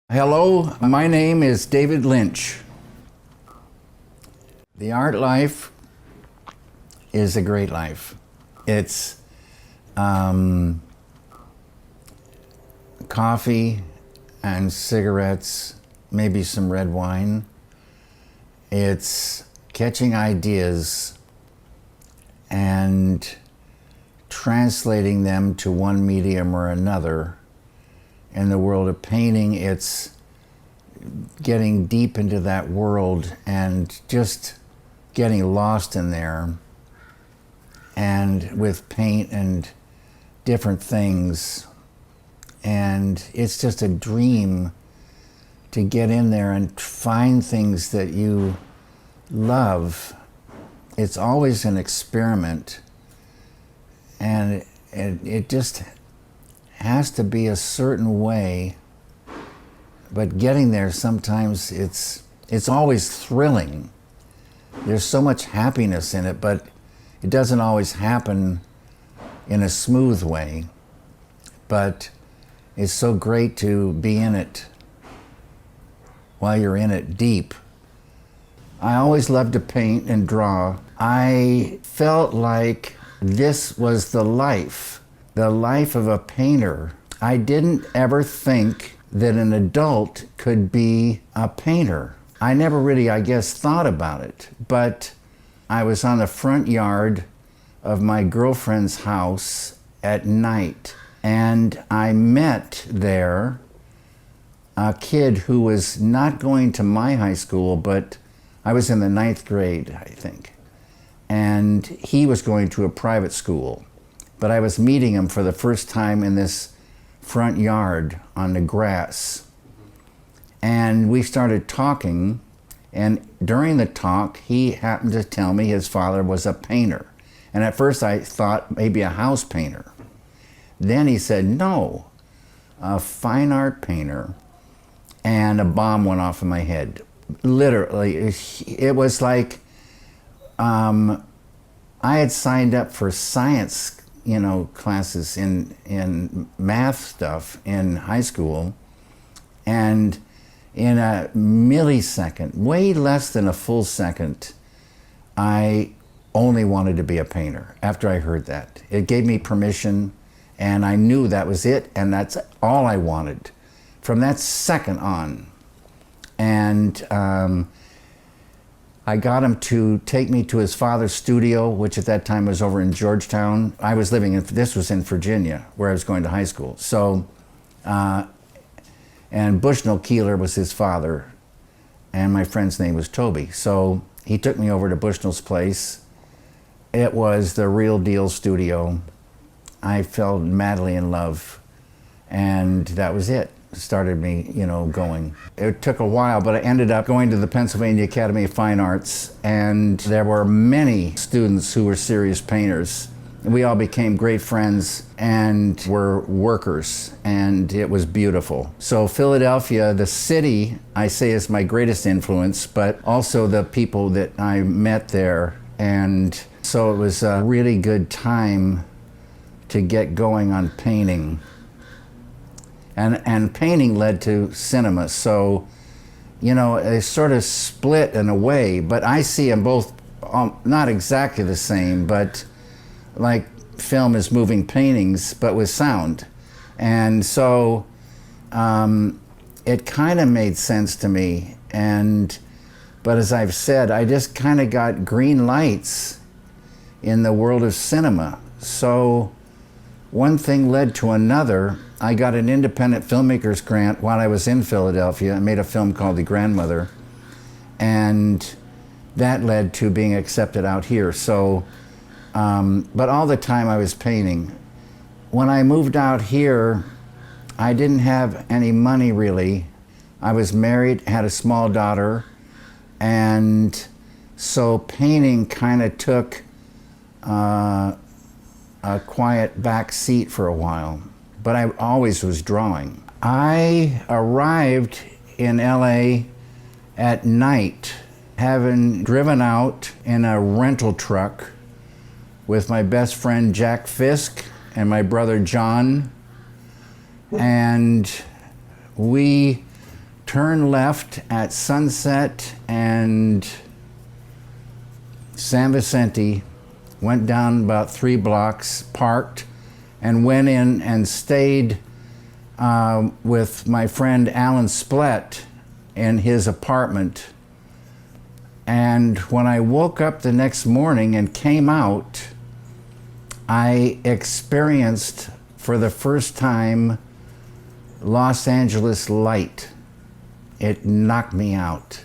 Hello, my name is David Lynch. The art life is a great life. It's coffee and cigarettes, maybe some red wine. It's catching ideas and translating them to one medium or another. In the world of painting, it's getting deep into that world and just getting lost in there, and with paint and different things. And it's just a dream to get in there and find things that you love. It's always an experiment, and it just has to be a certain way, but getting there sometimes it's always thrilling. There's so much happiness in it, but it doesn't always happen in a smooth way. But it's so great to be in it while you're in it deep. I always loved to paint and draw. I felt like this was the life of a painter. I didn't ever think that an adult could be a painter. I never really, I guess, thought about it, but I was on the front yard of my girlfriend's house at night, and I met there a kid who was not going to my high school, but I was in the 9th grade, I think, and he was going to a private school. But I was meeting him for the first time in this front yard on the grass. And we started talking, and during the talk, he happened to tell me his father was a painter. And at first I thought maybe a house painter. Then he said, no, a fine art painter. And a bomb went off in my head. Literally, it was like I had signed up for science classes in math stuff in high school, and in a millisecond, way less than a full second, I only wanted to be a painter. After I heard that, it gave me permission, and I knew that was it, and that's all I wanted from that second on. And I got him to take me to his father's studio, which at that time was over in Georgetown. I was this was in Virginia, where I was going to high school. So, and Bushnell Keeler was his father, and my friend's name was Toby. So he took me over to Bushnell's place. It was the real deal studio. I fell madly in love, and that was it. Started me, going. It took a while, but I ended up going to the Pennsylvania Academy of Fine Arts, and there were many students who were serious painters. We all became great friends and were workers, and it was beautiful. So Philadelphia, the city, I say, is my greatest influence, but also the people that I met there. And so it was a really good time to get going on painting. And painting led to cinema, so, they sort of split in a way, but I see them both not exactly the same, but like film is moving paintings, but with sound. And so it kind of made sense to me, but as I've said, I just kind of got green lights in the world of cinema. So one thing led to another. I got an independent filmmakers grant while I was in Philadelphia. I made a film called The Grandmother, and that led to being accepted out here. So, but all the time I was painting. When I moved out here, I didn't have any money really. I was married, had a small daughter, and so painting kind of took a quiet back seat for a while. But I always was drawing. I arrived in LA at night, having driven out in a rental truck with my best friend Jack Fisk and my brother John, and we turned left at Sunset and San Vicente, went down about 3 blocks, parked, and went in and stayed with my friend Alan Splett in his apartment. And when I woke up the next morning and came out, I experienced for the first time Los Angeles light. It knocked me out.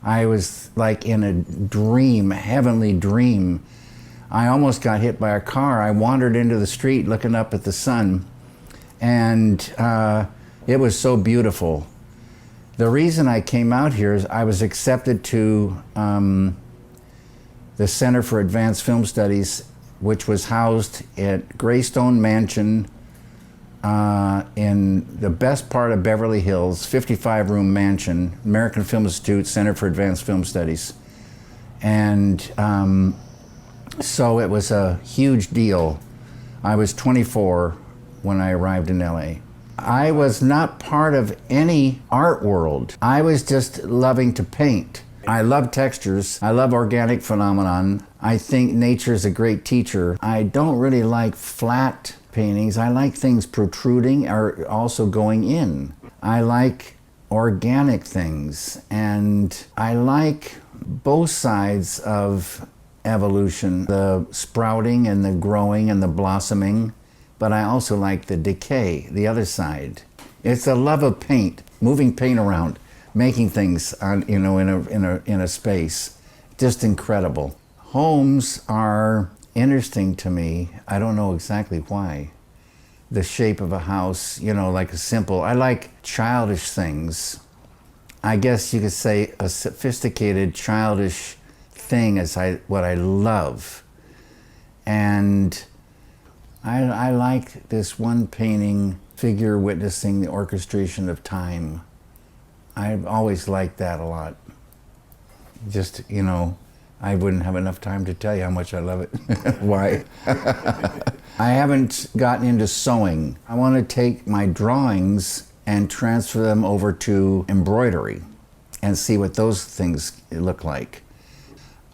I was like in a dream, a heavenly dream. I almost got hit by a car. I wandered into the street looking up at the sun, and it was so beautiful. The reason I came out here is I was accepted to the Center for Advanced Film Studies, which was housed at Greystone Mansion in the best part of Beverly Hills, 55-room mansion, American Film Institute, Center for Advanced Film Studies. And so it was a huge deal. I was 24 when I arrived in LA. I was not part of any art world. I was just loving to paint. I love textures. I love organic phenomenon. I think nature is a great teacher. I don't really like flat paintings. I like things protruding or also going in. I like organic things, and I like both sides of evolution, the sprouting and the growing and the blossoming, but I also like the decay, the other side. It's a love of paint, moving paint around, making things on, in a space. Just incredible. Homes are interesting to me. I don't know exactly why. The shape of a house, like a simple, I like childish things. I guess you could say a sophisticated, childish thing is what I love. And I like this one painting, figure witnessing the orchestration of time. I've always liked that a lot. Just, I wouldn't have enough time to tell you how much I love it. Why? I haven't gotten into sewing. I want to take my drawings and transfer them over to embroidery and see what those things look like.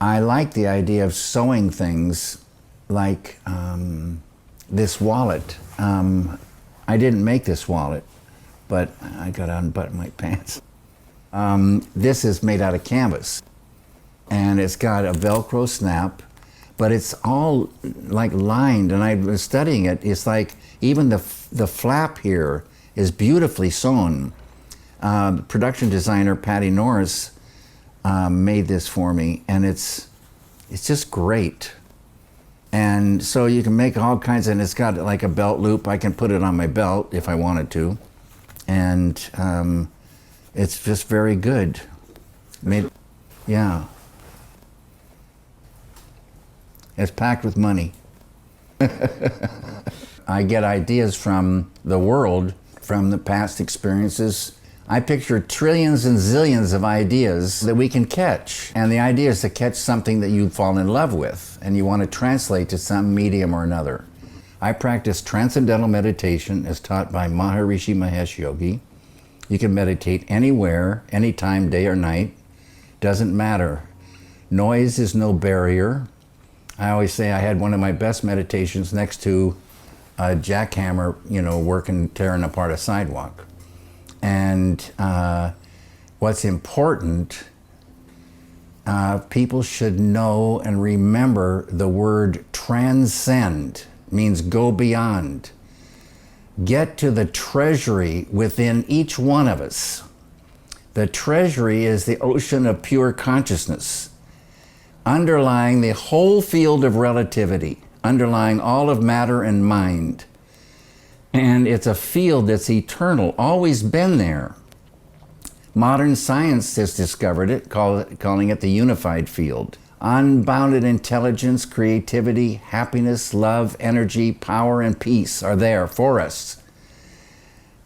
I like the idea of sewing things like this wallet. I didn't make this wallet, but I got to unbutton my pants. This is made out of canvas, and it's got a Velcro snap, but it's all like lined, and I was studying it. It's like even the flap here is beautifully sewn. Production designer Patty Norris made this for me, and it's just great. And so you can make all kinds, and it's got like a belt loop. I can put it on my belt if I wanted to, and it's just very good. Yeah. It's packed with money. I get ideas from the world, from the past experiences. I picture trillions and zillions of ideas that we can catch. And the idea is to catch something that you fall in love with and you want to translate to some medium or another. I practice Transcendental meditation as taught by Maharishi Mahesh Yogi. You can meditate anywhere, anytime, day or night. Doesn't matter. Noise is no barrier. I always say I had one of my best meditations next to a jackhammer, working, tearing apart a sidewalk. And what's important, people should know and remember the word transcend, means go beyond. Get to the treasury within each one of us. The treasury is the ocean of pure consciousness, underlying the whole field of relativity, underlying all of matter and mind. And it's a field that's eternal, always been there. Modern science has discovered it, calling it the unified field. Unbounded intelligence, creativity, happiness, love, energy, power, and peace are there for us.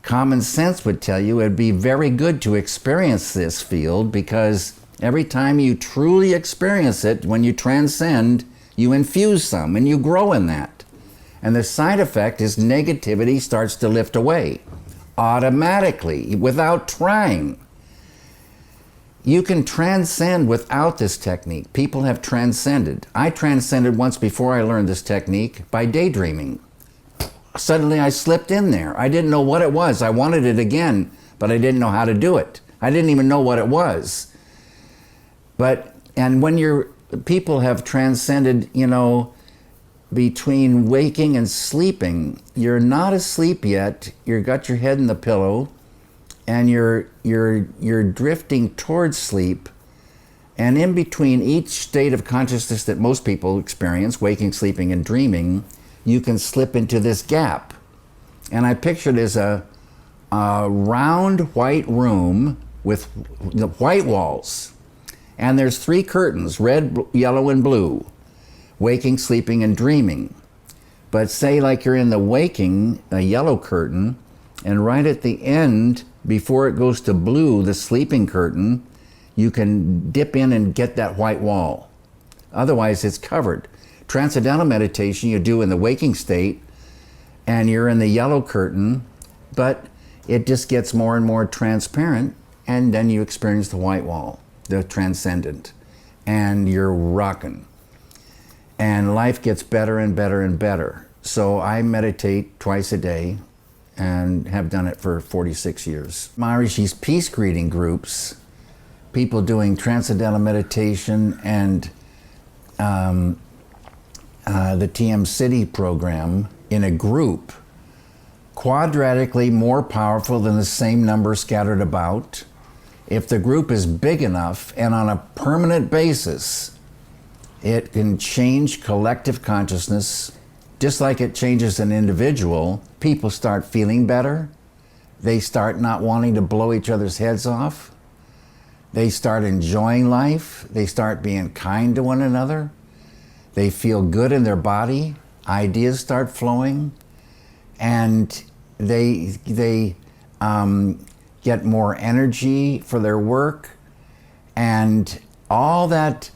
Common sense would tell you it'd be very good to experience this field, because every time you truly experience it, when you transcend, you infuse some and you grow in that. And the side effect is negativity starts to lift away automatically, without trying. You can transcend without this technique. People have transcended. I transcended once before I learned this technique by daydreaming. Suddenly I slipped in there. I didn't know what it was. I wanted it again, but I didn't know how to do it. I didn't even know what it was. And when people have transcended, you know, between waking and sleeping, you're not asleep yet. You've got your head in the pillow, and you're drifting towards sleep. And in between each state of consciousness that most people experience, waking, sleeping, and dreaming, you can slip into this gap. And I picture it as a round white room with the white walls. And there's 3 curtains, red, yellow, and blue. Waking, sleeping, and dreaming. But say like you're in the waking, a yellow curtain, and right at the end, before it goes to blue, the sleeping curtain, you can dip in and get that white wall. Otherwise, it's covered. Transcendental meditation you do in the waking state, and you're in the yellow curtain, but it just gets more and more transparent, and then you experience the white wall, the transcendent, and you're rocking. And life gets better and better and better. So I meditate twice a day and have done it for 46 years. Maharishi's peace greeting groups, people doing transcendental meditation and the TM City program in a group, quadratically more powerful than the same number scattered about. If the group is big enough and on a permanent basis, it can change collective consciousness. Just like it changes an individual, people start feeling better. They start not wanting to blow each other's heads off. They start enjoying life. They start being kind to one another. They feel good in their body. Ideas start flowing. And they get more energy for their work. And all that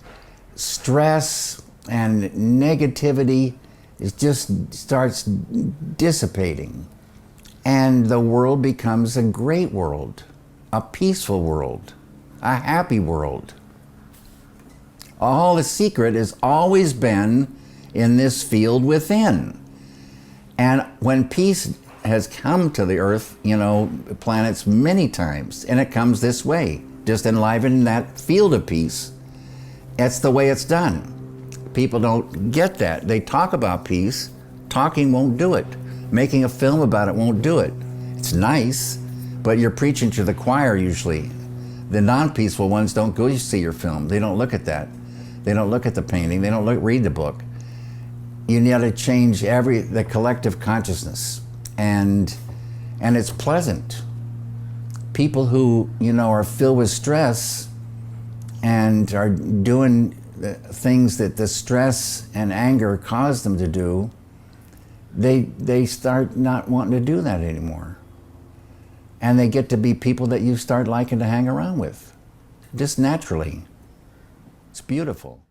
stress and negativity just starts dissipating. And the world becomes a great world, a peaceful world, a happy world. All the secret has always been in this field within. And when peace has come to the earth, you know, planets many times, and it comes this way, just enliven that field of peace. That's the way it's done. People don't get that. They talk about peace. Talking won't do it. Making a film about it won't do it. It's nice, but you're preaching to the choir usually. The non-peaceful ones don't go see your film. They don't look at that. They don't look at the painting. They don't read the book. You need to change the collective consciousness, and it's pleasant. People who, you know, are filled with stress and are doing things that the stress and anger cause them to do, they start not wanting to do that anymore. And they get to be people that you start liking to hang around with, just naturally. It's beautiful.